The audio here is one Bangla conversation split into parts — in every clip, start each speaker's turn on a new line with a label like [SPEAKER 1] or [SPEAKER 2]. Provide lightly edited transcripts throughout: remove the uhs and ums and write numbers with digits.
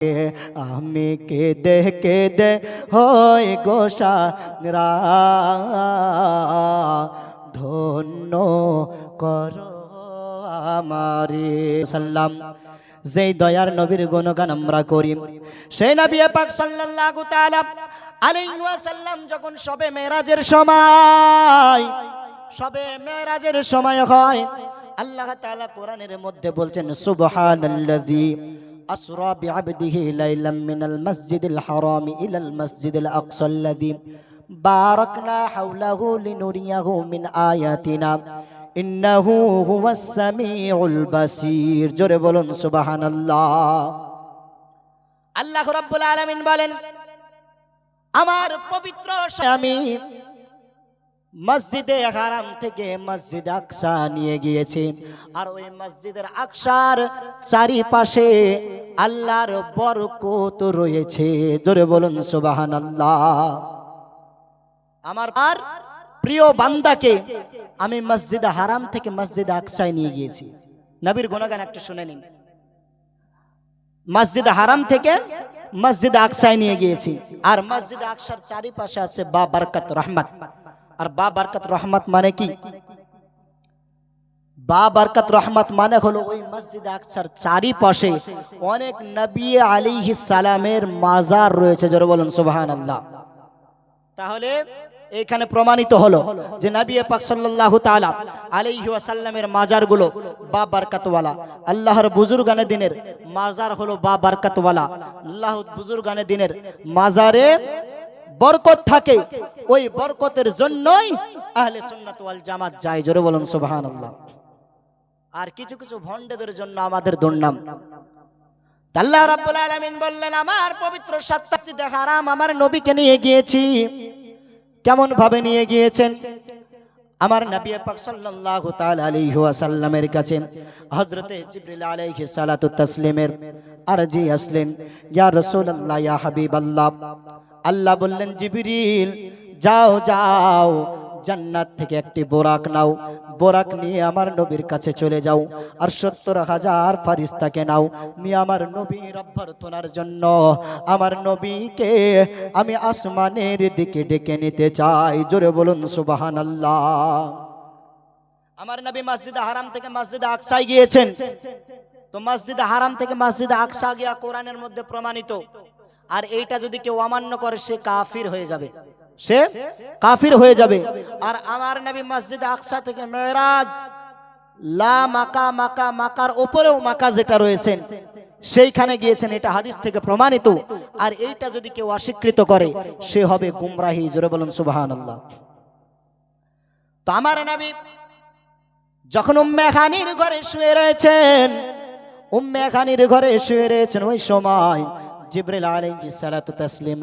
[SPEAKER 1] আমি কেঁদে হই গোসারা ধন্য করো আমারে সাল্লাম। যেই দয়ার নবীর গুণগান আমরা করি, সেই নবী পাক সাল্লাল্লাহু তাআলা আলাইহি ওয়াসাল্লাম যখন শবে মেরাজের সময় হয়, আল্লাহ তাআলা কোরআনের মধ্যে বলছেন সুবহানাল্লাযী আসরা বিআবদিহি লাইলাম মিনাল মাসজিদিল হারামি ইলাল মাসজিদিল আকসাল্লাযী বারাকনা হাওলাহু লিনুরিয়াহু মিন আয়াতিনা ইন্নাহু হুয়াস সামিউল বাসীর। জোরে বলুন সুবহানাল্লাহ। আল্লাহ রাব্বুল আলামিন বলেন, আমার পবিত্র আমি মসজিদে হারাম থেকে মসজিদ আকসা নিয়ে গিয়েছি, আর ওই মসজিদের আকসার চারিপাশে আল্লাহর বরকত রয়েছে। জোরে বলুন সুবহানাল্লাহ। আমার প্রিয় বান্দাকে আমি মসজিদ হারাম থেকে মসজিদ আকসায় নিয়ে গিয়েছি। নবীর গুণগান একটা শুনে নিন। মসজিদ হারাম থেকে মসজিদ আকসায় নিয়ে গিয়েছি, আর মসজিদ আকসার চারিপাশে আছে বা বরকত রহমত। আর বা বরকত রহমত মানে কি? বা বরকত রহমত মানে হলো ওই মসজিদ আকসার চারিপাশে অনেক নবী আলাইহিস সালামের মাজার রয়েছে। জোরে বলুন সুবহানাল্লাহ। তাহলে এখানে প্রমাণিত হলো যে নবী পাক সাল্লাল্লাহু তাআলা আলাইহি ওয়াসাল্লামের মাজারগুলো বা বরকতওয়ালা। আল্লাহর বুজুর্গানে দিনের মাজার হলো বা বরকতওয়ালা। আল্লাহ বুজুর্গানে দিনের মাজারে বরকত থাকে, ওই বরকতের জন্যই আহলে সুন্নাত ওয়াল জামাত যায়। জোরে বলুন সুবহানাল্লাহ। আর কিছু কিছু ভণ্ডদের জন্য আমাদের দুর্নাম। আল্লাহ রাব্বুল আলামিন বললেন, আমার পবিত্র মসজিদে হারাম আমার নবীকে নিয়ে গিয়েছি। কেমন ভাবে নিয়ে গিয়েছেন? আমার নবী পাক সাল্লাল্লাহু তাআলা আলাইহি ওয়াসাল্লামের কাছে হযরতে জিবরিল আলাইহিস সালাতু তাসলিমের আরজি আসলেন, ইয়া রাসূলুল্লাহ, ইয়া হাবিবাল্লাহ। আল্লাহ বললেন, জিবরিল যাও যাও, জান্নাত থেকে একটি বোরাক নাও, বোরাক নিয়ে আমার নবীর কাছে চলে যাও, আর ৭০,০০০ ফারিস্তাকে নাও, নিয়ে আমার নবীর অভ্যর্থনার জন্য আমার নবীকে আমি আসমানের দিকে ডেকে নিতে চাই। জোরে বলুন সুবহানাল্লাহ। আমার নবী মসজিদে হারাম থেকে মসজিদে আকসায় গিয়েছেন। তো মসজিদে হারাম থেকে মসজিদে আকসা গিয়া কোরআনের মধ্যে প্রমাণিত। আর এইটা যদি কেউ অমান্য করে সে কাফির হয়ে যাবে, সে কাফির হয়ে যাবে। আর আমার নবী মসজিদ আকসা থেকে মেরাজ লা মাকা মাকা মাকার উপরেও মাকা যেটা রয়েছেন সেইখানে গিয়েছেন, এটা হাদিস থেকে প্রমাণিত। আর এইটা যদি কেউ অস্বীকৃত করে সে হবে গুমরাহি। জোরে বলুন সুবহানাল্লাহ। তো আমার নবী যখন উম্মে খানির ঘরে শুয়ে রয়েছেন, ওই সময় জিবরিল আলাইহিস সালাতু তাসলিম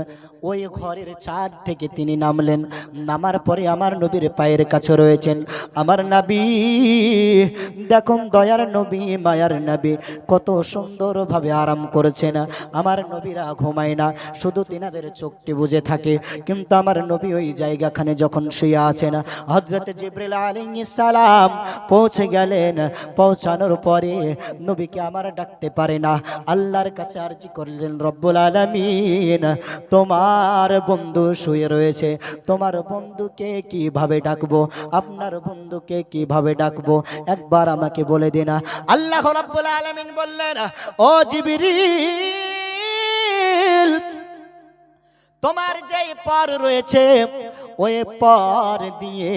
[SPEAKER 1] ওই ঘরের ছাদ থেকে তিনি নামলেন। নামার পরে আমার নবীর পায়ের কাছে রয়েছেন। আমার নবী দেখুন, দয়ার নবী, মায়ার নবী কত সুন্দরভাবে আরাম করেছেন। আমার নবীরা ঘুমায় না, শুধু তিনাদের চোখটি বুজে থাকে। কিন্তু আমার নবী ওই জায়গাখানে যখন শুয়ে আছেন, হযরত জিবরিল আলাইহিস সালাম পৌঁছে গেলেন। পৌঁছানোর পরে নবীকে আমার ডাকতে পারে না, আল্লাহর কাছে আরজি করলেন, রব্বুল আলামিন তোমার বন্ধু শুয়ে রয়েছে, তোমার বন্ধুকে কিভাবে ডাকবো, আপনার বন্ধুকে কিভাবে ডাকবো, একবার আমাকে বলে দিন। আল্লাহ রাব্বুল আলামিন বললেন, ও জিবরিল, তোমার যেই পর রয়েছে ওই পর দিয়ে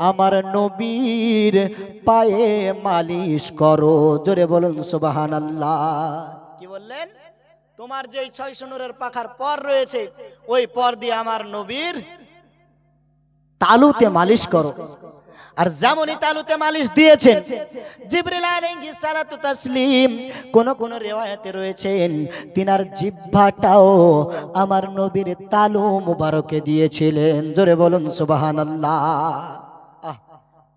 [SPEAKER 1] আমার নবীর পায়ে মালিশ করো। জোরে বলুন সুবহানাল্লাহ। কি বললেন? তোমার যেই ৬০০ নূরের পাখার পর রয়েছে ওই পর দিয়ে আমার নবীর তালুতে মালিশ করো। আর যেমনই তালুতে মালিশ দিয়েছেন জিবরিল আলাইহিস সালাতু তাসলিম, কোন কোন রিওয়ায়াতে রয়েছেন তিনার জিহ্বাটাও আমার নবীর তালু মুবারকে দিয়েছিলেন। জোরে বলুন সুবহানাল্লাহ।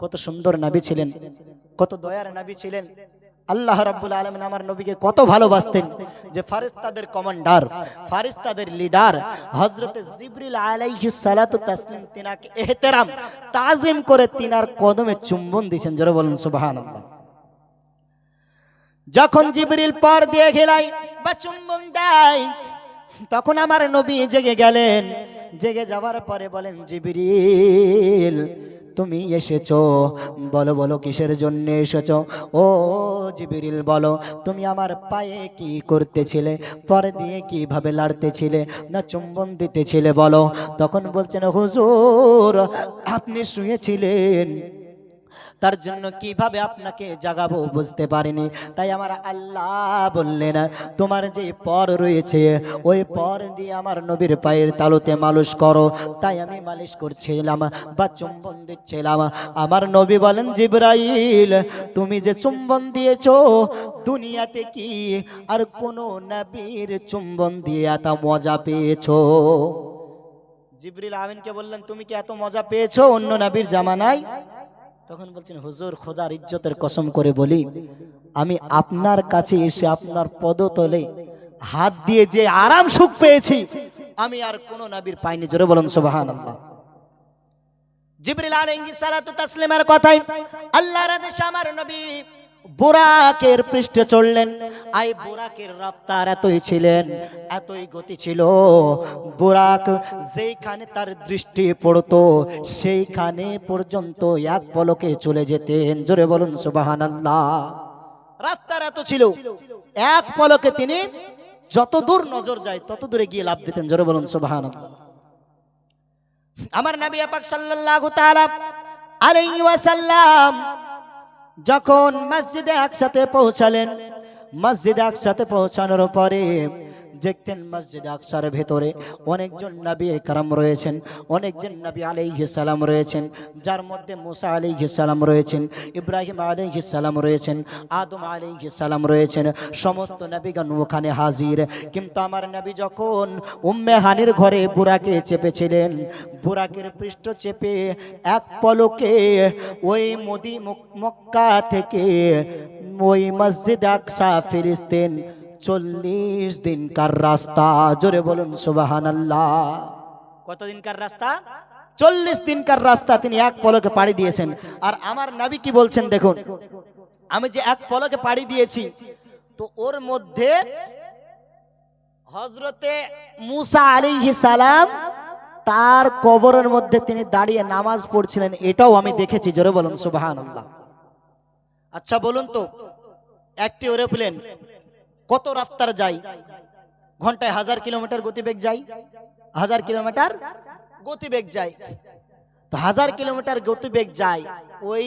[SPEAKER 1] কত সুন্দর নবী ছিলেন, কত দয়ার নবী ছিলেন। আল্লাহ রাব্বুল আলামিন আমার নবীকে কত ভালোবাসতেন যে ফারিস্তাদের কমান্ডার, ফারিস্তাদের লিডার হযরত জিবরিল আলাইহিস সালাতু তাসলিম তিনাকে ইহতিরাম তাজিম করে তিনার কদমে চুম্বন দিয়েছেন। জোরে বলুন সুবহানাল্লাহ। যখন জিবরিল পার দিয়ে গেলেন বা চুম্বন দেয়, তখন আমার নবী জেগে গেলেন। জেগে যাওয়ার পরে বলেন, জিবরিল তুমি এসেছো, বলো বলো কিসের জন্য এসেছো? ও জিবরিল বলো, তুমি আমার পায়ে কি করতেছিলে, পরে দিয়ে কিভাবে লাড়তেছিলে, না চুম্বন দিতেছিলে বলো? তখন বলছেন, হুজুর আপনি শুয়েছিলেন, তার জন্য কিভাবে আপনাকে জাগাবো বুঝতে পারিনি। তাই আমার আল্লাহ বললেন, তোমার যে পর রয়েছে ওই পর দিয়ে আমার নবীর পায়ের তালুতে মালিশ করো। তাই আমি মালিশ করছিলাম বা চুম্বন দিচ্ছিলাম। আমার নবী বলেন, জিবরাইল তুমি যে চুম্বন দিয়েছো, দুনিয়াতে কি আর কোনো নবীর চুম্বন দিয়ে এত মজা পেয়েছো? জিবরিল আমিনকে বললেন, তুমি কি এত মজা পেয়েছো অন্য নবীর জামানায়? তখন বলছেন, হুজুর খোদার ইজ্জতের কসম করে বলি, আমি আপনার কাছে এসে আপনার পদতলে হাত দিয়ে যে আরাম সুখ পেয়েছি, আমি আর কোন নবীর পাইনি। জোরে বলুন সুবহানাল্লাহ। জিবরিল আলাইহিস সালাতু তাসলিমের কথাই আল্লাহর আদেশে আমার নবী বুরাকের পৃষ্ঠে চড়লেন। আই বুরাকের রফতার এতই ছিলেন, এতই গতি ছিল, বুরাক যেইখানে তার দৃষ্টি পড়তো সেইখানে পর্যন্ত এক পলকে চলে যেতেন। জোরে বলুন সুবহানাল্লাহ। রাফতার এত ছিল, এক পলকে তিনি যত দূর নজর যায় তত দূরে গিয়ে লাভ দিতেন। জোরে বলুন সুবহানাল্লাহ। আমার নবী পাক সাল্লাল্লাহু তাআলা আলাইহি ওয়াসাল্লাম যখন মসজিদে আকসাতে পৌঁছালেন, মসজিদে আকসাতে পৌঁছানোর পরে দেখতেন মসজিদে আকসার ভেতরে অনেকজন নবী کرام রয়েছেন, অনেকজন নবী আলাইহিস সালাম রয়েছেন, যার মধ্যে মুসা আলাইহিস সালাম রয়েছেন, ইব্রাহিম আলাইহিস সালাম রয়েছেন, আদম আলাইহিস সালাম রয়েছেন, সমস্ত নবীগণ ওখানে হাজির। কিন্তু আমার নবী যখন উম্মে হানির ঘরে বুরাকে চেপেছিলেন, বুরাকের পৃষ্ঠ চেপে এক পলকে ওই মক্কা থেকে ওই মসজিদ আকসা ফিরিস্তেন 40 দিনকার রাস্তা। জোরে বলুন সুবহানাল্লাহ। কত দিনকার রাস্তা? 40 দিনকার রাস্তা তিনি এক পলকে পাড়ি দিয়েছেন। আর আমার নবী কি বলছেন দেখুন, আমি যে এক পলকে পাড়ি দিয়েছি, তো ওর মধ্যে হযরতে মুসা আলাইহিস সালাম তার কবরের মধ্যে তিনি দাঁড়িয়ে নামাজ পড়ছিলেন, এটাও আমি দেখেছি। জোরে বলুন সুবহানাল্লাহ। আচ্ছা বলুন তো, একটি এরোপ্লেন কত রাফতার যায়? ঘন্টায় 1000 কিলোমিটার গতিবেগ যায়, 1000 কিলোমিটার গতিবেগ যায়। তো 1000 কিলোমিটার গতিবেগ যায়, ওই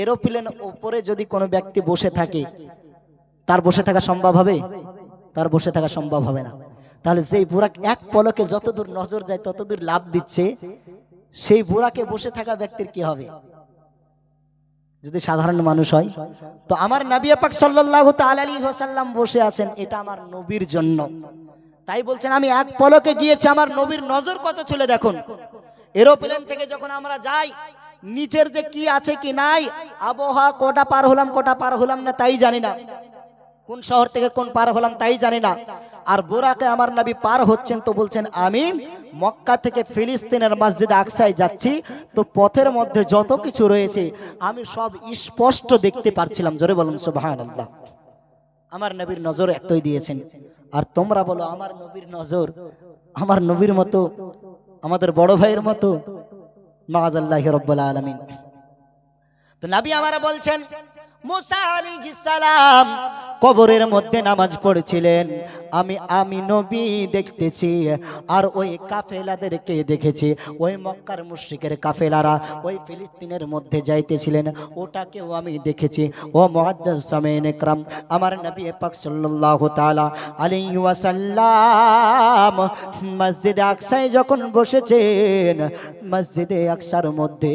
[SPEAKER 1] এরোপ্লেন উপরে যদি কোনো ব্যক্তি বসে থাকে, তার বসে থাকা সম্ভব হবে? তার বসে থাকা সম্ভব হবে না। তাহলে যেই বুরাক এক পলকে যতদূর নজর যায় ততদূর লাভ দিচ্ছে, সেই বুরাকে বসে থাকা ব্যক্তির কি হবে যদি সাধারণ মানুষ হয়? তো আমার নবী পাক সাল্লাল্লাহু তাআলা আলাইহি ওয়াসাল্লাম বসে আছেন, এটা আমার নবীর জন্য। তাই বলছেন আমি এক পলকে গিয়েছি, আমার নবীর নজর কত ছিল দেখুন। এরোপ্লেন থেকে যখন আমরা যাই, নিচের যে কি আছে কি নাই, আবহাওয়া কোটা পার হলাম কোটা পার হলাম না তাই জানি না, কোন শহর থেকে কোন পার হলাম তাই জানি না। আর বুরাকে আমার নবী পার হচ্ছেন, তো বলছেন আমি মক্কা থেকে ফিলিস্তিনের মসজিদ আকসায় যাচ্ছি, তো পথের মধ্যে যত কিছু রয়েছে আমি সব স্পষ্ট দেখতে পারছিলাম। জোরে বলুন সুবহানাল্লাহ। আমার নবীর নজর এতই দিয়েছেন। আর তোমরা বলো, আমার নবীর নজর আমার নবীর মতো, আমাদের বড় ভাইয়ের মতো? মাআযাল্লাহি রাব্বুল আলামিন। তো নবী আমারা বলছেন, মুসা আলাইহিস সালাম কবরের মধ্যে নামাজ পড়ছিলেন, আমি নবী দেখতেছি। আর ওই কাফেলাদেরকে দেখেছি, ওই মক্কার মুশরিকের কাফেলারা ওই ফিলিস্তিনের মধ্যে যাইতেছিলেন, ওটাকেও আমি দেখেছি। ও মুআজ্জাজ সামিন ইকরাম, আমার নবী পাক সাল্লাল্লাহু তাআলা আলাইহি ওয়াসাল্লাম মসজিদে আকসায় যখন বসেছেন, মসজিদে আকসার মধ্যে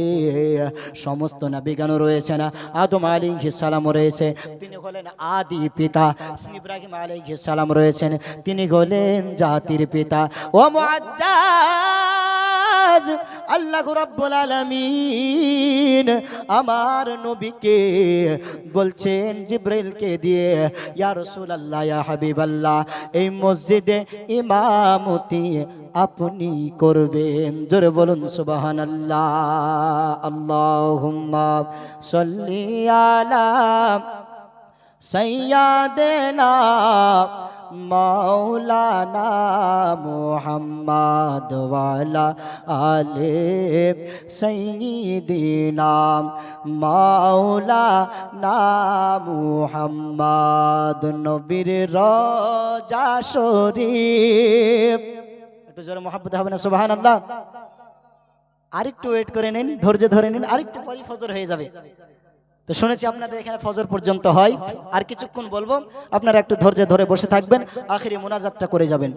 [SPEAKER 1] সমস্ত নবীগণ রয়েছেন। আদম আলাইহিস সালাম রয়েছে, তিনি হলেন আদি পিতা। ইব্রাহিম আলাইহিস সালাম রয়েছেন, তিনি হলেন জাতির পিতা। ও মুআজ্জাজ, আল্লাহ রাব্বুল আলামিন আমার নবীকে বলছেন জিবরাইলকে দিয়ে, ইয়া রাসূলুল্লাহ ইয়া হাবিবাল্লাহ, এই মসজিদে ইমামতি আপনি করবেন। জোরে বলুন সুবহানাল্লাহ। আল্লাহুম্মা সাল্লি আলা সাইয়্যিদিনা মাওলানা মুহাম্মদ ওয়ালা আলে সাইয়্যিদিনা মাওলানা মুহাম্মদ নবীর রওজা শরীফ। একটু জোরে মুহাব্বত হবে না সুবহানাল্লাহ? আরেকটু ওয়েট করে নিন, ধৈর্য ধরে নিন, আরেকটু পরে ফজর হয়ে যাবে। তো শুনেছি আপনাদের এখানে ফজর পর্যন্ত হয়, আর কিছুক্ষণ বলবো, আপনারা একটু ধৈর্য ধরে বসে থাকবেন, আখিরি মুনাজাতটা করে যাবেন।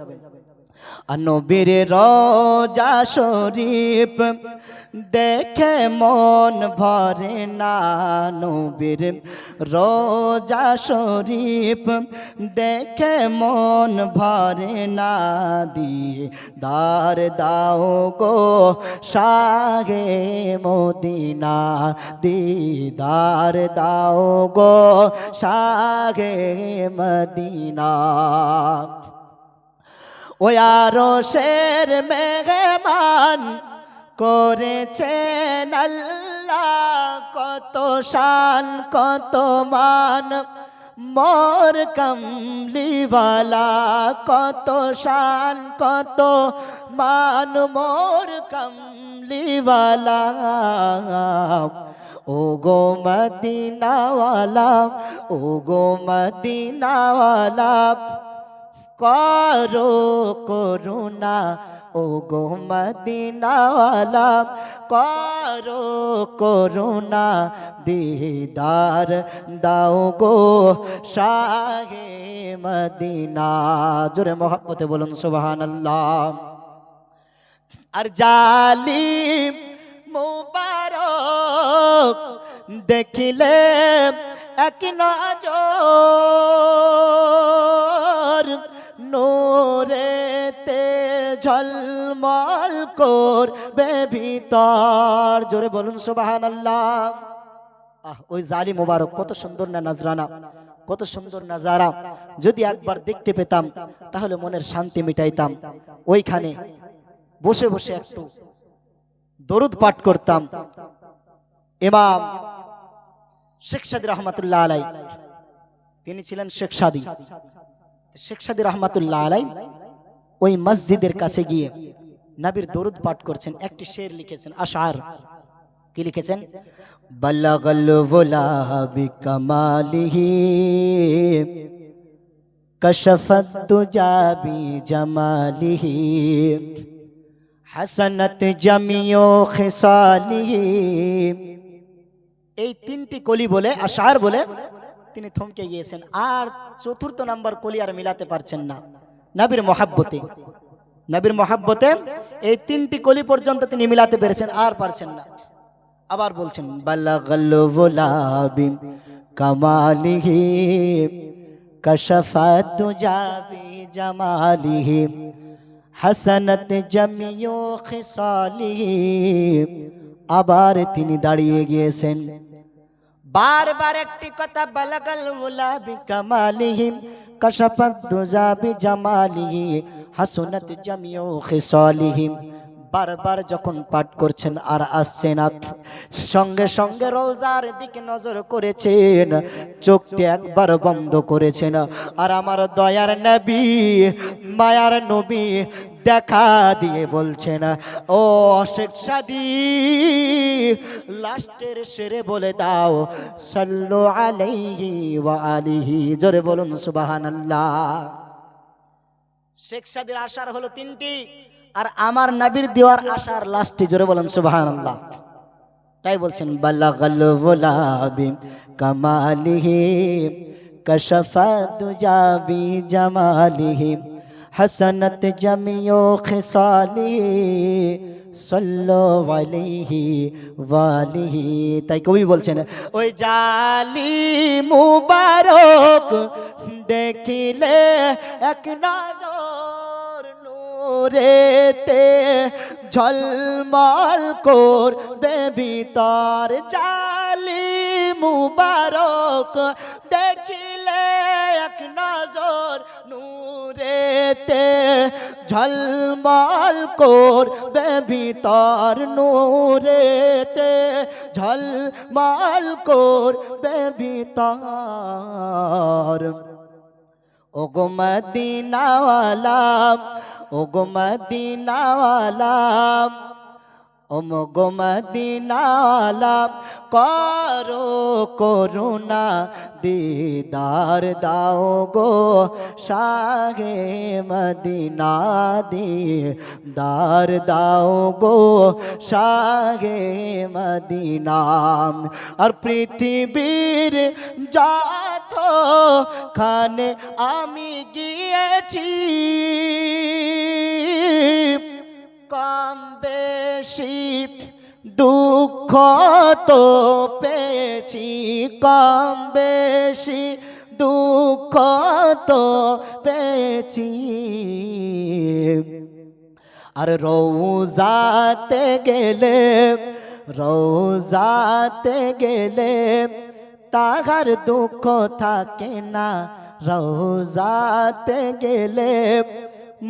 [SPEAKER 1] নবীর রওজা শরীফ দেখে মন ভরে না, নবীর রওজা শরীফ দেখে মন ভরে না, দিদার দাও গো শাহে মদিনা, দিদার দাও গো শাহে মদিনা। ও আরশের মেহমান করেছেন আল্লাহ, কত শান কত মান মোর কমলিওয়ালা, কত শান কত মান মোর কমলিওয়ালা। ও গো মদিনাওয়ালা, ও গো মদিনাওয়ালা, করো করুণা, ও গো মদিনাওয়ালা, করো করুণা, দিদার দাও গো শাহে মদিনা। জোরে মোহাব্বতে বলুন সুবহানাল্লাহ। আর জালিম মুবারক দেখিলে এক নজর, নূরেতে ঝলমল করবে ভিতর। জোরে বলুন সুবহানাল্লাহ। ওই জালিম মুবারক কত সুন্দর না নজরানা, কত সুন্দর নাজারা, যদি একবার দেখতে পেতাম তাহলে মনের শান্তি মিটাইতাম। ওইখানে বসে বসে একটু দরুদ পাঠ করতাম। ইমাম শেখ সাদী রহমাতুল্লাহ আলাই, তিনি ছিলেন শেখ সাদী। শেখ সাদী রহমাতুল্লাহ আলাই ওই মসজিদের কাছে গিয়ে নবীর দরুদ পাঠ করছেন। একটি শের লিখেছেন, আশআর। কি লিখেছেন? বালাগাল ওয়ালা বিকামালিহি কাশাফাত দুজা বিজামালিহি হাসানাত জামিউ খিসালিহি। এই তিনটি কলি বলে, আশআর বলে তিনি থমকে গিয়েছেন। আর চতুর্থ নাম্বার কলি আর মিলাতে পারছেন না। নবীর মহাব্বতে, নবীর মহাব্বতে এই তিনটি কলি পর্যন্ত তিনি মিলাতে পেরেছেন, আর পারছেন না। আবার বলছেন, বালাগাল ওয়ালা বিকামালিহি কাশাফাত দুজা বিজামালিহি হাসানাত জামিউ খিসালিহি। আবার তিনি দাঁড়িয়ে গিয়েছেন, বারবার একটি কথা, বালাগাল ওয়ালা বিকামালিহি কাশাফাত দুজা বিজামালিহি হাসানাত জামিউ খিসালিহি। বারবার যখন পাঠ করছেন আর আসছে না, সঙ্গে সঙ্গে রোজার দিকে নজর করেছেন, চোখটি একবার বন্ধ করেছেন। আর আমার দয়ার নবী, মায়ার নবী দেখা দিয়ে বলছেন, ও শেখ সাদী, লাস্টের শেরে বলে দাও, সাল্লু আলাইহি ওয়া আলিহি। জোরে বলুন সুবহানাল্লাহ। শেখ সাদীর আশার হলো তিনটি, আর আমার নবীর দেওয়ার আশার লাস্টে। জোরে বলুন সুবহানাল্লাহ। তাই বলছেন, বালাগাল ওয়ালা বিকামালিহি কাশাফাত দুজা বিজামালিহি হাসানাত জামিউ খিসালিহি সাল্লু আলাইহি ওয়া আলিহি। তাই কবি বলছেন, ওই জালিম মুবারক দেখিলে এক নজর, নূরেতে ঝলমল করবে ভিতর। জালিম মুবারক দেখিলে এক নজর, নূরেতে ঝলমল করবে ভিতর, নূরেতে ঝলমল করবে ভিতর। ওগো মদিনাওয়ালা, ওগো মদিনাওয়ালা, ওগো মদিনাওয়ালা, করো করুণা দিদার দাও গো শাহে মদিনা, দিদার দাও গো শাহে মদিনা। আর পৃথিবীর যত খানে আমি গিয়েছি, কম বেশি দুঃখ তো পেয়েছি, কম বেশি দুঃখ তো পেয়েছি। আর রওজাতে গেলে, রওজাতে গেলে তাহার দুঃখ থাকে না, রওজাতে গেলে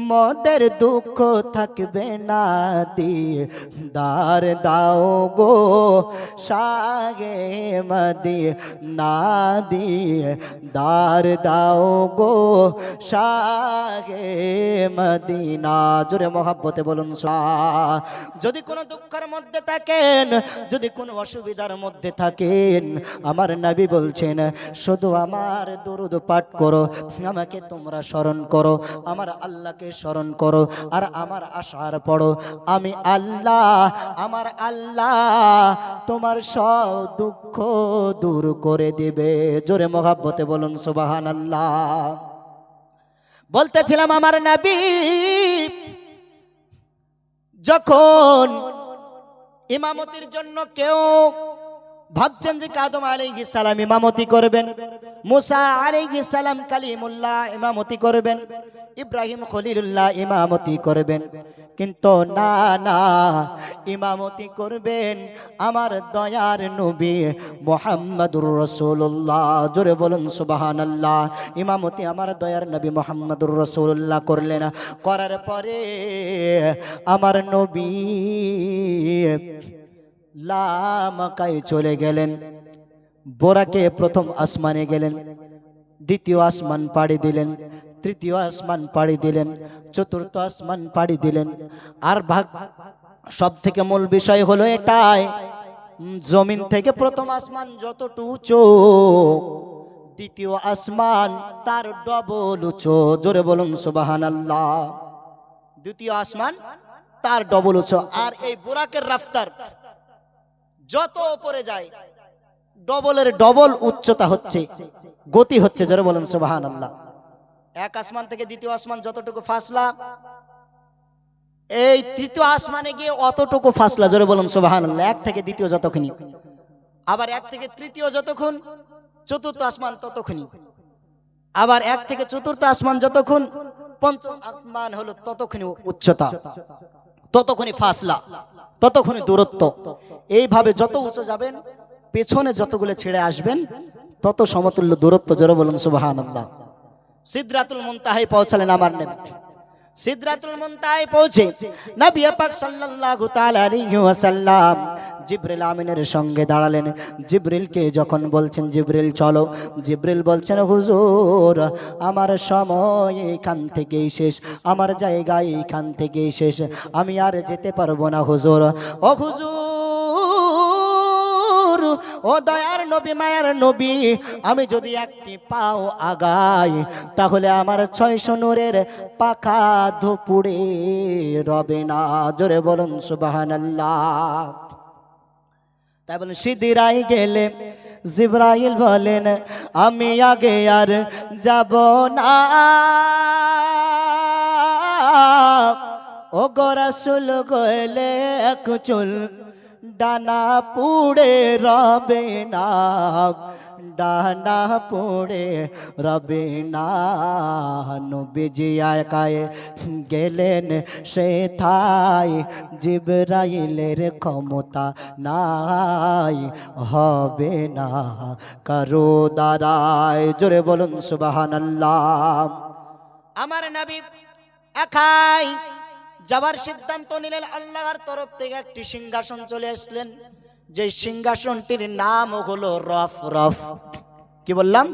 [SPEAKER 1] মোদের দুঃখ থাকবে না, দিদার দাও গো শাহে মদিনা, দিদার দাও গো শাহে মদিনা। জোরে মহব্বতে বলুন। যদি কোনো দুঃখের মধ্যে থাকেন, যদি কোনো অসুবিধার মধ্যে থাকেন, আমার নবী বলছেন শুধু আমার দুরূদ পাঠ করো, আমাকে তোমরা স্মরণ করো, আমার আল্লাহকে স্মরণ করো, আর আমার আশার পড়ো, আমি আল্লাহ, আমার আল্লাহ তোমার সব দুঃখ দূর করে দিবে। জোরে মহব্বতে বলুন সুবহানাল্লাহ। বলতেছিলাম আমার নবী যখন ইমামতির জন্য কেউ ভাবছেন যে আদম আলাইহিস সালাম ইমামতি করবেন, মুসা আলাইহিস সালাম কালিমুল্লাহ ইমামতি করবেন, ইব্রাহিম খলিলুল্লাহ ইমামতি করবেন, কিন্তু না না, ইমামতি করবেন আমার দয়ার নবী মুহাম্মদুর রাসূলুল্লাহ। জোরে বলুন সুবহানাল্লাহ। ইমামতি আমার দয়ার নবী মুহাম্মদুর রাসূলুল্লাহ করলেন। করার পরে আমার নবী লামাকায় চলে গেলেন, বোরাকে প্রথম আসমানে গেলেন, দ্বিতীয় আসমান পাড়ি দিলেন, তৃতীয় আসমান পাড়ি দিলেন, চতুর্থ আসমান পাড়ি দিলেন। আর ভাগ সব থেকে মূল বিষয় হলো এটাই, জমিন থেকে প্রথম আসমান যতটুকু উঁচু, দ্বিতীয় আসমান তার ডবল উঁচু। জোরে বলুন সুবহানাল্লাহ। দ্বিতীয় আসমান তার ডবল উঁচু। আর এই বুরাকের রাফতার যত উপরে যায়, ডবলের ডবল উচ্চতা হচ্ছে, গতি হচ্ছে। জোরে বলুন সুবহানাল্লাহ। এক আসমান থেকে দ্বিতীয় আসমান যতটুকু ফাসলা, এই তৃতীয় আসমানে গিয়ে অতটুকু ফাসলা। জোরে বলুন সুবহানাল্লাহ। এক থেকে দ্বিতীয় যতক্ষণ, আবার এক থেকে তৃতীয় যতক্ষণ, চতুর্থ আসমান ততক্ষণই, আবার এক থেকে চতুর্থ আসমান যতক্ষণ, পঞ্চম আসমান হলো ততক্ষণই উচ্চতা, ততক্ষণই ফাসলা, ততক্ষণই দূরত্ব। এইভাবে যত উঁচু যাবেন, পেছনে যতগুলো ছেড়ে আসবেন, তত সমতুল্য দূরত্ব। জোরে বলুন সুবহানাল্লাহ। সিদরাতুল মুনতাহায় পৌঁছালেন আমার নবী। সিদরাতুল মুনতাহায় পৌঁছে নবী পাক সাল্লাল্লাহু তাআলা আলাইহি ওয়াসাল্লাম জিবরিল আমিনের সঙ্গে দাঁড়ালেন। জিবরিলকে যখন বলছেন জিবরিল চলো, জিবরিল বলছেন হুজুর আমার সময় এখান থেকেই শেষ, আমার জায়গা এখান থেকেই শেষ, আমি আর যেতে পারবো না হুজুর। ও হুজুর, ও দয়ার নবী, মায়ার নবী, আমি যদি একটি পাও আগাই তাহলে আমার 600 নূরের পাখা ধুপুড়ে রবে না। জোরে বলুন সুবহানাল্লাহ। তাই বলেন সিদরাই গেলে জিবরাইল বলেন আমি আগে আর যাব না, ও গো রাসূল গেলে এক চুল ডানা পুড়ে রবে না, ডানা পুড়ে রবে না। নবীজি একাই গেলেন সে ঠাই, জিবরাইলের ক্ষমতা নাই, হবে না কারো দ্বারাই। জোরে বলুন সুবহানাল্লাহ। আমার নবী একাই যাবার সিদ্ধান্ত নিলেন। আল্লাহর তরফ থেকে একটি সিংহাসন চলে আসলেন, যে সিংহাসনটির নাম হলো রফ রফ। কি বললাম?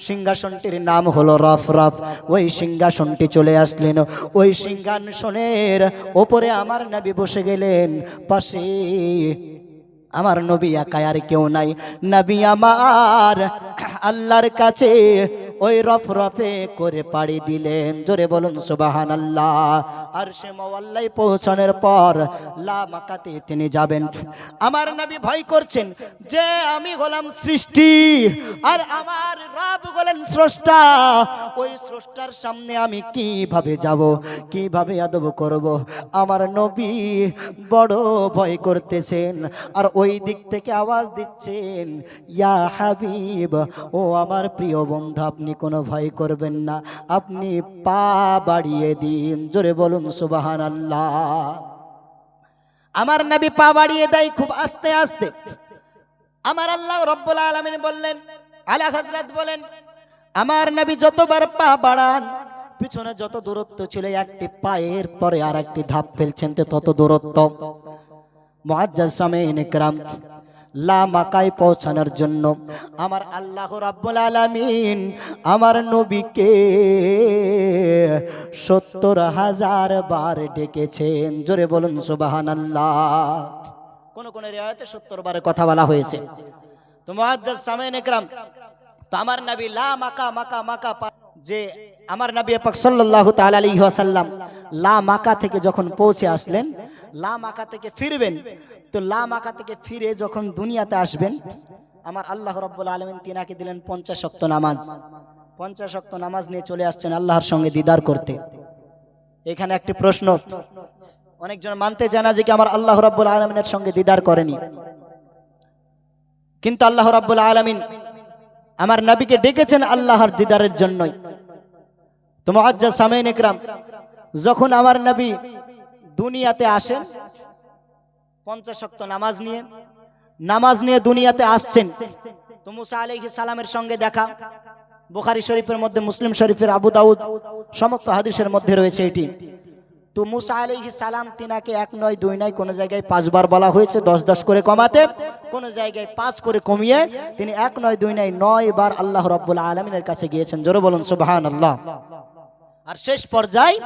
[SPEAKER 1] সিংহাসনটির নাম হলো রফরফ। ওই সিংহাসনটি চলে আসলেন, ওই সিংহাসনের ওপরে আমার নবী বসে গেলেন। পাশে আমার নবী একা, আর কেউ নাই। নবী আমার আল্লাহর কাছে ওই রফরফে করে পাড়ি দিলেন। জোরে বলুন সুবহানাল্লাহ। আর সে মাওয়াল্লায় পৌঁছানোর পর লা মাকাতে তিনি যাবেন। আমার নবী ভয় করছেন যে আমি হলাম সৃষ্টি আর আমার রব হলেন স্রষ্টা। ওই স্রষ্টার সামনে আমি কিভাবে যাব, কিভাবে আদব করব? আমার নবী বড় ভয় করতেছেন। আর ওই দিক থেকে আওয়াজ দিচ্ছেন, ইয়া হাবিব, ও আমার প্রিয় বন্ধু, আপনি কোনো ভয় করবেন না, আপনি পা বাড়িয়ে দিন। জোরে বলুন সুবহানাল্লাহ। আমার নবী পা বাড়িয়ে দেয় খুব আস্তে আস্তে। আমার আল্লাহ রব্বুল আলামিন বললেন, আলা হযরত বলেন, আমার নবী যতবার পা বাড়ান পিছনে যত দূরত্ব ছিল, একটি পায়ের পরে আর একটি ধাপ ফেলছেন তত দূরত্ব। মুআজ্জাজ সামিঈন ইকরাম, লা মাকায় পৌঁছানোর জন্য আমার আল্লাহ রাব্বুল আলামিন আমার নবীকে ৭০,০০০ বার ডেকেছেন। জোরে বলুন সুবহানাল্লাহ। কোন কোন রিওয়ায়াতে ৭০ বারের কথা বলা হয়েছে। তো মুআজ্জাজ সামিঈন ইকরাম, তো আমার নবী লা মাকা মাকা মাকা, যে আমার নবী পাক সাল্লাল্লাহু তাআলা আলাইহি ওয়াসাল্লাম লা মাকা থেকে যখন পৌঁছে আসলেন, লা মাকা থেকে ফিরবেন, তো লা মাকা থেকে ফিরে যখন দুনিয়াতে আসবেন, আমার আল্লাহ রাব্বুল আলামিন তিনাকে দিলেন 50 ওয়াক্ত নামাজ। 50 ওয়াক্ত নামাজ নিয়ে চলে আসছেন আল্লাহর সঙ্গে দিদার করতে। এখানে একটি প্রশ্ন, অনেকজন মানতে জানা যে কি আমার আল্লাহ রাব্বুল আলামিনের সঙ্গে দিদার করেনি, কিন্তু আল্লাহ রাব্বুল আলামিন আমার নবীকে ডেকেছেন আল্লাহর দিদারের জন্যই। তো মুআজ্জাজ সামিঈন ইকরাম, যখন আমার নবী দুনিয়াতে আসেন 50 ওয়াক্ত নামাজ নিয়ে দুনিয়াতে আসছেন, তো মুসা আলাইহিস সালামের সঙ্গে দেখা। বুখারী শরীফের মধ্যে, মুসলিম শরীফের, আবু দাউদ সমস্ত হাদিসের মধ্যে রয়েছে এটি। তো মুসা আলাইহিস সালাম তিনাকে 1 নয় 2 নয়, কোন জায়গায় 5 বার বলা হয়েছে 10 করে কমাতে, কোন জায়গায় 5 করে কমিয়ে তিনি 1 নয় 2 নয় 9 বার আল্লাহ রাব্বুল আলামিনের কাছে গিয়েছেন। জোরে বলুন সুবহানাল্লাহ। আর শেষ পর্যায়ে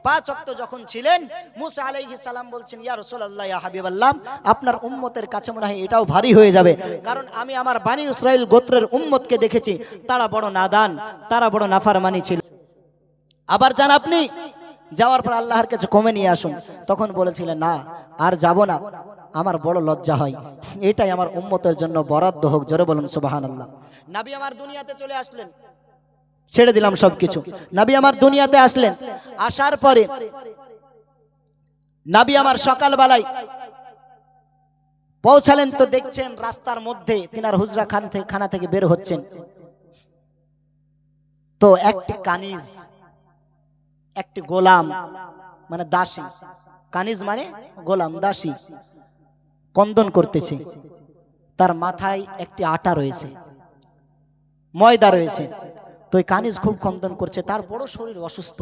[SPEAKER 1] 5 ওয়াক্ত যখন ছিলেন, মুসা আলাইহিস সালাম বলছেন, ইয়া রাসূলুল্লাহ, ইয়া হাবিবাল্লাহ, আপনার উম্মতের কাছে মনে হয় এটাও ভারী হয়ে যাবে, কারণ আমি আমার বনি ইসরাইল গোত্রের উম্মতকে দেখেছি, তারা বড় নাদান, তারা বড় নাফরমানি ছিল। আবার যান আপনি, যাওয়ার পর আল্লাহর কাছে কমে নিয়ে আসুন। তখন বলেছিলেন, না আর যাব না, আমার বড় লজ্জা হয়, এটাই আমার উম্মতের জন্য বরাদ্দ হোক। জোরে বলুন সুবহানাল্লাহ। নবী আমার দুনিয়াতে চলে আসলেন, ছেড়ে দিলাম সবকিছু। নবী আমার দুনিয়াতে আসলেন, আসার পরে নবী আমার সকালবেলায় পৌঁছালেন, তো দেখছেন রাস্তার মধ্যে তিনার হুজরা খানা থেকে বের হচ্ছেন, তো একটি কানিজ, একটি গোলাম মানে দাসী, কানিজ মানে গোলাম, দাসী কন্দন করতেছে। তার মাথায় একটি আটা রয়েছে, ময়দা রয়েছে। তো এই কানিজ খুব কন্দন করছে, তার বড় শরীর অসুস্থ।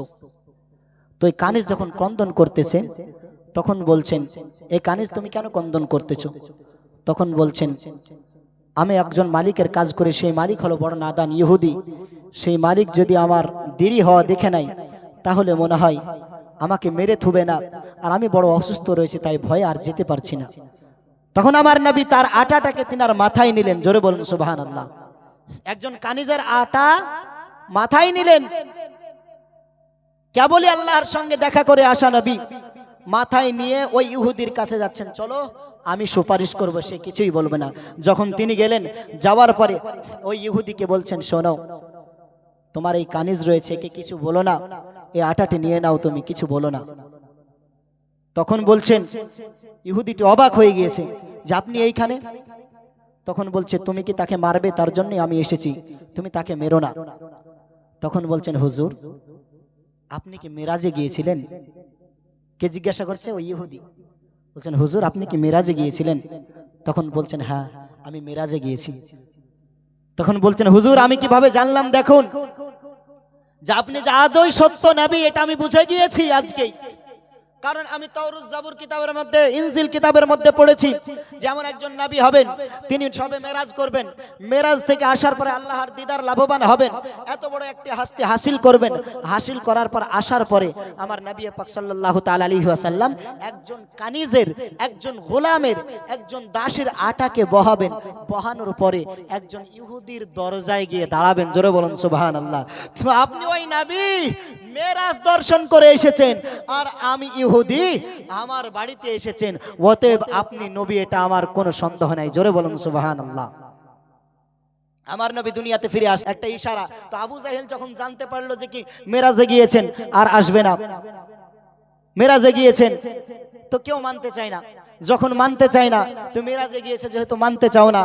[SPEAKER 1] তো এই কানিজ যখন কন্দন করতেছে, তখন বলছেন, এই কানিজ তুমি কেন কন্দন করতেছো? তখন বলছেন, আমি একজন মালিকের কাজ করি, সেই মালিক হলো বড় নাদান ইহুদি। সেই মালিক যদি আমার দেরি হওয়া দেখে নাই, তাহলে মনে হয় আমাকে মেরে থুবে না, আর আমি বড় অসুস্থ রয়েছে, তাই ভয়ে আর যেতে পারছি না। তখন আমার নবী তার আটাটাকে তিনার মাথায় নিলেন। জোরে বলুন সুবহানাল্লাহ। একজন কানিজের আটা মাথায় নিলেন। কেবলই আল্লাহর সঙ্গে দেখা করে আসা নবী মাথায় নিয়ে ওই ইহুদির কাছে যাচ্ছেন, চলো আমি সুপারিশ করব, সে কিছুই বলবে না। যখন তিনি গেলেন, যাওয়ার পরে ওই ইহুদিকে বলছেন, শোনো, তোমার এই কানিজ রয়েছে, কে কিছু বলো না, এই আটাটি নিয়ে নাও, তুমি কিছু বলো না। তখন বলছেন, ইহুদিটি অবাক হয়ে গিয়েছে যে আপনি এইখানে। তখন বলছে, তুমি কি তাকে মারবে? তার জন্যই আমি এসেছি, তুমি তাকে মেরো না। তখন বলছেন, হুজুর, আপনি কি মেরাজে গিয়েছিলেন? কে জিজ্ঞাসা করছে? ওই ইহুদি। বলছেন, হুজুর, আপনি কি মেরাজে গিয়েছিলেন? তখন বলছেন, হ্যাঁ, আমি মেরাজে গিয়েছি। তখন বলছেন, হুজুর, আমি কিভাবে জানলাম? দেখুন, যে আপনি যে আদৌ সত্য নবী, এটা আমি বুঝে গিয়েছি আজকেই। কারণ আমি তাওরাত জাবুর কিতাবের মধ্যে, ইনজিল কিতাবের মধ্যে পড়েছি যেমন একজন নবী হবেন, তিনি সবে মেরাজ করবেন, মেরাজ থেকে আসার পরে আল্লাহর দিদার লাভবান হবেন, এত বড় একটি হাস্তি হাসিল করবেন, হাসিল করার পর আসার পরে আমার নবী পাক সাল্লাল্লাহু তাআলা আলাইহি ওয়াসাল্লাম একজন কানিজের, একজন গোলামের, একজন দাসের আটাকে বহাবেন, বহানোর পরে একজন ইহুদির দরজায় গিয়ে দাঁড়াবেন। জোরে বলুন সুবহানাল্লাহ। তো আপনি ওই নবী মেরাজ দর্শন করে এসেছেন, আর আমি ইহুদি আমার বাড়িতে এসেছেন, অতএব আপনি নবী, এটা আমার কোনো সন্দেহ নাই। জোরে বলুন সুবহানাল্লাহ। আমার নবী দুনিয়াতে ফিরে আসে, একটা ইশারা। তো আবু জাহেল যখন জানতে পারলো যে কি মেরাজে গিয়েছেন আর আসবে না, মেরাজে গিয়েছেন, তো কেউ মানতে চায় না। যখন মানতে চায় না, তো মেরাজে গিয়েছে যেহেতু মানতে চাও না,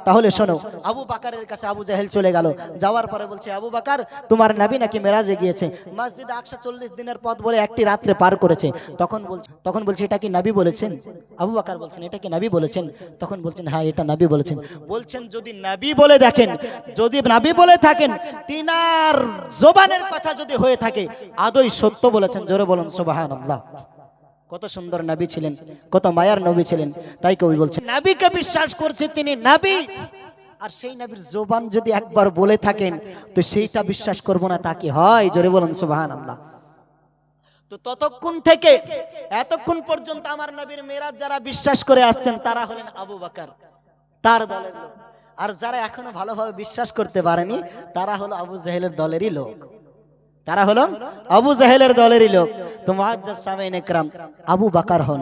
[SPEAKER 1] তাহলে শোনো, আবু বাকারের কাছে আবু জাহেল চলে গেল। যাওয়ার পরে বলছে, আবু বাকার, তোমার নবী নাকি মেরাজে গিয়েছে, মসজিদ আকসা 40 দিনের পথ বলে একটি রাত্রে পার করেছে। তখন বলছে এটা কি নবী বলেছেন? আবু বাকার বলছেন, এটা কি নবী বলেছেন? তখন বলছেন, হ্যাঁ এটা নবী বলেছেন। বলছেন, যদি নবী বলে দেখেন, যদি নবী বলে থাকেন, তিনার জবানের কথা যদি হয়ে থাকে, আদৌ সত্য বলেছেন। জোরে বলুন সুবহানাল্লাহ। কত সুন্দর নবী ছিলেন, কত মায়ার নবী ছিলেন। তাই কবি বলছেন, নবীকে বিশ্বাস করছে তিনি নবী, আর সেই নবীর জবান যদি একবার বলে থাকেন, তো সেইটা বিশ্বাস করব না, তা কি হয়? জোরে বলুন সুবহানাল্লাহ। তো ততক্ষণ থেকে এতক্ষণ পর্যন্ত আমার নবীর মেরাজ যারা বিশ্বাস করে আসছেন, তারা হলেন আবু বকর, তার দলের লোক। আর যারা এখনো ভালোভাবে বিশ্বাস করতে পারেনি, তারা হলো আবু জাহেলের দলেরই লোক, তারা হলো আবু জাহেলের দলেরই লোক। তো মুআজ্জাজ সামিঈন ইকরাম, আবু বকর হন,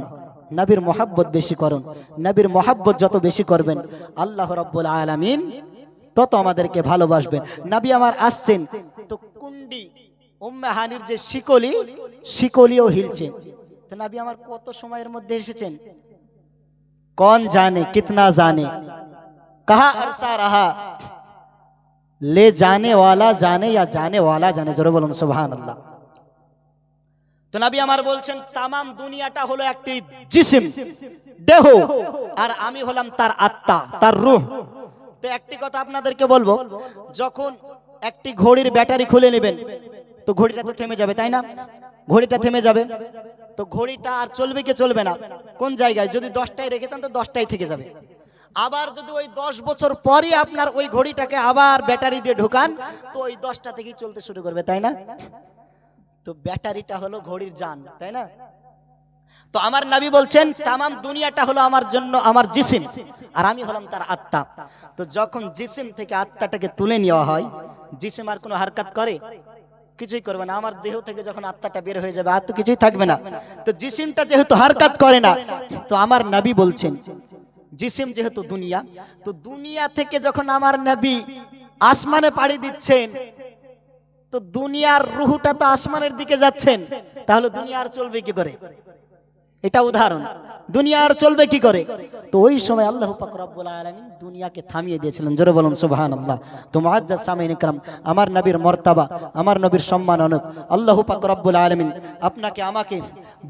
[SPEAKER 1] নবীর মহব্বত বেশি করুন। নবীর মহব্বত যত বেশি করবেন, আল্লাহ রাব্বুল আলামিন তত আমাদেরকে ভালোবাসবেন। নবী আমার আসছেন, তো কুন্ডি উম্মে হানির যে শিকলিও হিলছে। তো নবী আমার কত সময়ের মধ্যে এসেছেন, কোন জানে, কিতনা জানে, কাহা আরসা রাহা, ले जाने वाला जाने या जाने वाला जाने। জোরে বলুন সুবহানাল্লাহ। তো নবী আমার বলছেন, তামাম দুনিয়াটা হলো একটি জিসিম, দেহ, আর আমি হলাম তার আত্মা, তার রূহ। তো একটি কথা আপনাদেরকে বলবো, যখন একটি ঘড়ির ব্যাটারি খুলে নেবেন, তো ঘড়িটা তো থেমে যাবে, তাই না? ঘড়িটা থেমে যাবে, তো ঘড়িটা আর চলবে কি চলবে না? কোন জায়গায়? যদি 10টায় রেখে দেন, তো 10টায় থেকে যাবে। আবার যদি ওই 10 বছর পরে আপনার ওই ঘড়িটাকে আবার ব্যাটারি দিয়ে ঢোকান, তো ওই 10টা থেকেই চলতে শুরু করবে, তাই না? তো ব্যাটারিটা হলো ঘড়ির জান, তাই না? তো আমার নবী বলছেন, তামাম দুনিয়াটা হলো আমার জন্য আমার জিসিম, আর আমি হলাম তার আত্মা। তো যখন জিসিম থেকে আত্মাটাকে তুলে নেওয়া হয়, জিসিম আর কোনো হারকাত করে? কিছুই করবে না। আমার দেহ থেকে যখন আত্মাটা বের হয়ে যাবে, আর তো কিছুই থাকবে না। তো জিসিমটা যেহেতু হারকাত করে না, তো আমার নবী বলছেন, জিসিম যেহেতু দুনিয়া, তো দুনিয়া থেকে যখন আমার নবী আসমানে পাড়ি দিচ্ছেন, তো দুনিয়ার রুহটা তো আসমানের দিকে যাচ্ছেন, তাহলে দুনিয়ার চলবে কি করে? এটা উদাহরণ, দুনিয়ার চলবে কি করে? তো ওই সময় আল্লাহ পাক রব্বুল আলামিন দুনিয়াকে থামিয়ে দিয়েছিলেন। জোরে বলুন সুবহানাল্লাহ। তো মুআজ্জাজ সামিঈন ইকরাম, আমার নবীর মর্তবা, আমার নবীর সম্মান অনেক। আল্লাহ পাক রব্বুল আলামিন আপনাকে আমাকে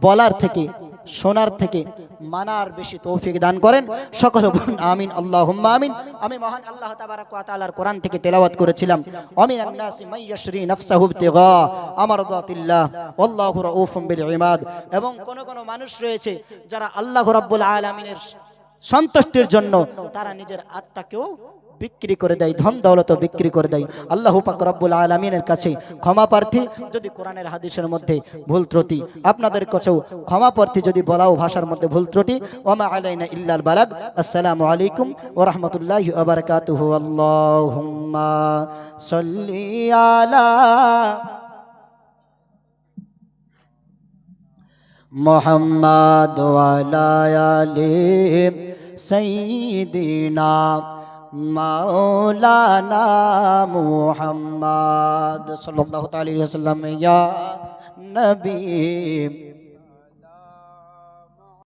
[SPEAKER 1] বলার থেকে, শোনার থেকে মানার বেশি তৌফিক দান করেন। সকলে বলুন আমিন, আল্লাহুম্মা আমিন। আমি মহান আল্লাহ তাবারক ওয়া তাআলার কোরআন থেকে তেলাওয়াত করেছিলাম, আমিনান নাসি মান ইয়াশরি নাফসাহু ইবতিগা আমারদাতিল্লাহ আল্লাহু রাউফুম বিল ইবাদ। এবং কোন কোন মানুষ রয়েছে যারা আল্লাহ রাব্বুল আলামিনের সন্তুষ্টির জন্য তারা নিজের আত্মাকেও বিক্রি করে দেয়, ধন দৌলত বিক্রি করে দেয়। আল্লাহ পাক রব্বুল আলামিনের কাছে ক্ষমা প্রার্থী, যদি কোরআনের হাদিসের মধ্যে ভুল ত্রুটি, আপনাদের কাছেও ক্ষমা প্রার্থী যদি বলাও ভাষার মধ্যে ভুল ত্রুটি। ওমা আলাইনা ইল্লাল বালাগ। আসসালামু আলাইকুম ওয়া রাহমাতুল্লাহি ওয়া বারাকাতুহু। আল্লাহুম্মা সাল্লি আলা মুহাম্মাদ ওয়া আলা আলি সাইয়্যিদিনা মাওলানা মুহাম্মদ সাল্লাল্লাহু তাআলা আলাইহি ওয়াসাল্লাম। ইয়া নবী